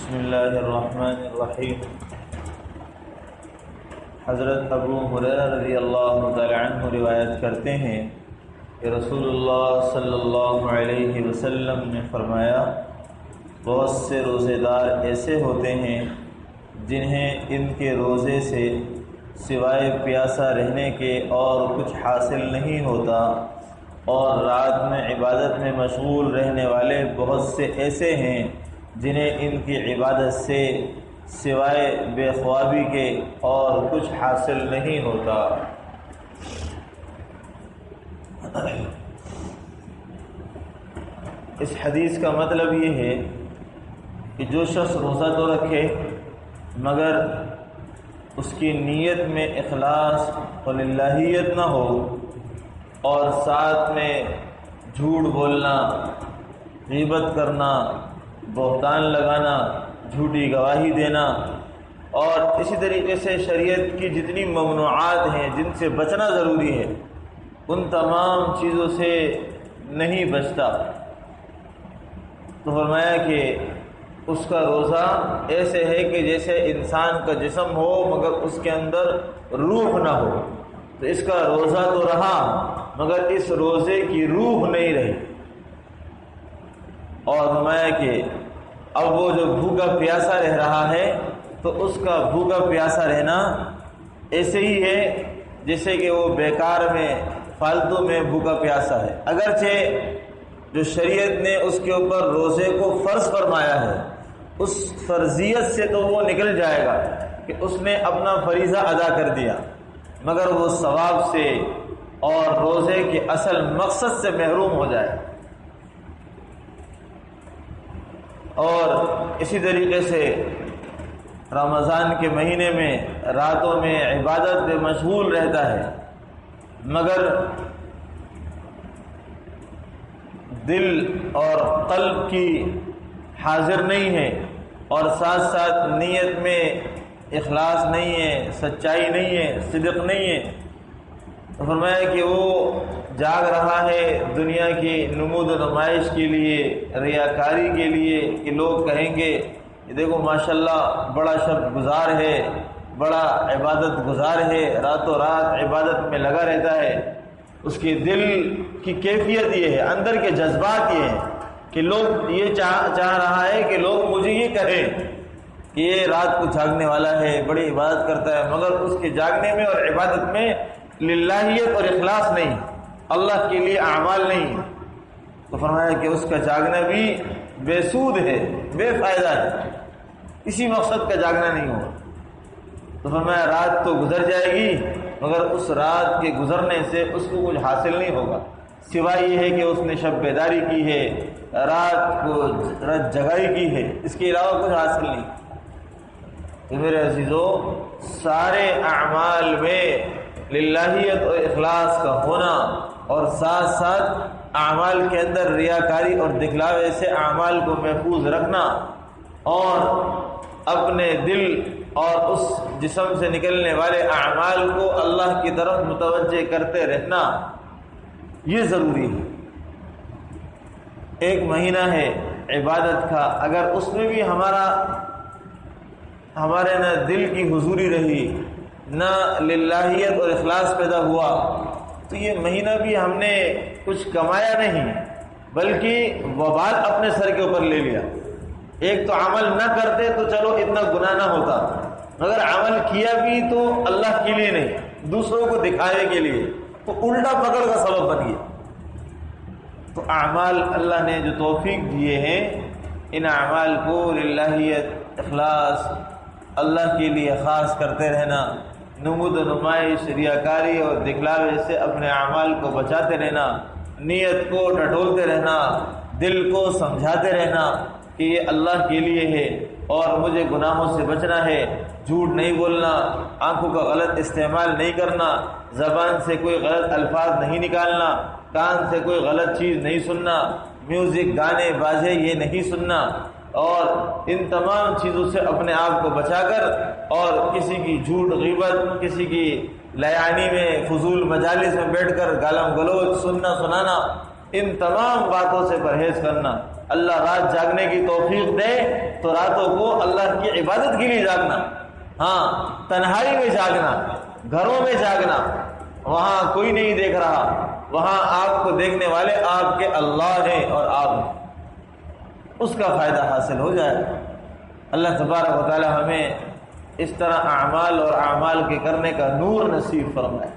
بسم اللہ الرحمن الرحیم۔ حضرت ابو ہریرہ رضی اللہ تعالی عنہ روایت کرتے ہیں کہ رسول اللہ صلی اللہ علیہ وسلم نے فرمایا، بہت سے روزے دار ایسے ہوتے ہیں جنہیں ان کے روزے سے سوائے پیاسا رہنے کے اور کچھ حاصل نہیں ہوتا، اور رات میں عبادت میں مشغول رہنے والے بہت سے ایسے ہیں جنہیں ان کی عبادت سے سوائے بے خوابی کے اور کچھ حاصل نہیں ہوتا۔ اس حدیث کا مطلب یہ ہے کہ جو شخص روزہ تو رکھے مگر اس کی نیت میں اخلاص و للہیت نہ ہو، اور ساتھ میں جھوٹ بولنا، غیبت کرنا، بہتان لگانا، جھوٹی گواہی دینا، اور اسی طریقے سے شریعت کی جتنی ممنوعات ہیں جن سے بچنا ضروری ہے، ان تمام چیزوں سے نہیں بچتا، تو فرمایا کہ اس کا روزہ ایسے ہے کہ جیسے انسان کا جسم ہو مگر اس کے اندر روح نہ ہو۔ تو اس کا روزہ تو رہا مگر اس روزے کی روح نہیں رہی، اور فرمایا کہ اب وہ جو بھوکا پیاسا رہ رہا ہے تو اس کا بھوکا پیاسا رہنا ایسے ہی ہے جیسے کہ وہ بیکار میں فالتو میں بھوکا پیاسا ہے، اگرچہ جو شریعت نے اس کے اوپر روزے کو فرض فرمایا ہے اس فرضیت سے تو وہ نکل جائے گا کہ اس نے اپنا فریضہ ادا کر دیا، مگر وہ ثواب سے اور روزے کے اصل مقصد سے محروم ہو جائے۔ اور اسی طریقے سے رمضان کے مہینے میں راتوں میں عبادت میں مشغول رہتا ہے مگر دل اور قلب کی حاضر نہیں ہے، اور ساتھ ساتھ نیت میں اخلاص نہیں ہے، سچائی نہیں ہے، صدق نہیں ہے، تو فرمایا کہ وہ جاگ رہا ہے دنیا کی نمود و نمائش کے لیے، ریاکاری کے لیے، کہ لوگ کہیں گے کہ دیکھو ماشاءاللہ بڑا شب گزار ہے، بڑا عبادت گزار ہے، راتوں رات عبادت میں لگا رہتا ہے۔ اس کے دل کی کیفیت یہ ہے، اندر کے جذبات یہ ہیں کہ لوگ یہ چاہ رہا ہے کہ لوگ مجھے یہ کہیں کہ یہ رات کو جاگنے والا ہے، بڑی عبادت کرتا ہے، مگر اس کے جاگنے میں اور عبادت میں للہیت اور اخلاص نہیں، اللہ کے لیے اعمال نہیں، تو فرمایا کہ اس کا جاگنا بھی بے سود ہے، بے فائدہ ہے، کسی مقصد کا جاگنا نہیں ہوگا۔ تو فرمایا رات تو گزر جائے گی مگر اس رات کے گزرنے سے اس کو کچھ حاصل نہیں ہوگا، سوائے یہ ہے کہ اس نے شب بیداری کی ہے، رات جگائی کی ہے، اس کے علاوہ کچھ حاصل نہیں۔ تو میرے عزیزو، سارے اعمال میں للہیت اور اخلاص کا ہونا، اور ساتھ ساتھ اعمال کے اندر ریاکاری اور دکھلاوے سے اعمال کو محفوظ رکھنا، اور اپنے دل اور اس جسم سے نکلنے والے اعمال کو اللہ کی طرف متوجہ کرتے رہنا، یہ ضروری ہے۔ ایک مہینہ ہے عبادت کا، اگر اس میں بھی ہمارے نہ دل کی حضوری رہی، نہ للہیت اور اخلاص پیدا ہوا، تو یہ مہینہ بھی ہم نے کچھ کمایا نہیں بلکہ وبال اپنے سر کے اوپر لے لیا۔ ایک تو عمل نہ کرتے تو چلو اتنا گناہ نہ ہوتا، مگر عمل کیا بھی تو اللہ کے لیے نہیں، دوسروں کو دکھانے کے لیے، تو الٹا پکڑ کا سبب بن گیا۔ تو اعمال اللہ نے جو توفیق دیے ہیں، ان اعمال کو للہیت، اخلاص، اللہ کے لیے خاص کرتے رہنا، نمود و نمائش، ریاکاری اور دکھلاوے سے اپنے اعمال کو بچاتے رہنا، نیت کو ٹٹولتے رہنا، دل کو سمجھاتے رہنا کہ یہ اللہ کے لیے ہے اور مجھے گناہوں سے بچنا ہے، جھوٹ نہیں بولنا، آنکھوں کا غلط استعمال نہیں کرنا، زبان سے کوئی غلط الفاظ نہیں نکالنا، کان سے کوئی غلط چیز نہیں سننا، میوزک، گانے بازے یہ نہیں سننا، اور ان تمام چیزوں سے اپنے آپ کو بچا کر، اور کسی کی جھوٹ، غیبت، کسی کی لیانی میں، فضول مجالس میں بیٹھ کر گالم گلوچ، سننا سنانا، ان تمام باتوں سے پرہیز کرنا، اللہ رات جاگنے کی توفیق دے تو راتوں کو اللہ کی عبادت کے لیے جاگنا، ہاں تنہائی میں جاگنا، گھروں میں جاگنا، وہاں کوئی نہیں دیکھ رہا، وہاں آپ کو دیکھنے والے آپ کے اللہ ہیں اور آپ ہیں، اس کا فائدہ حاصل ہو جائے۔ اللہ تبارک و تعالی ہمیں اس طرح اعمال اور اعمال کے کرنے کا نور نصیب فرمائے۔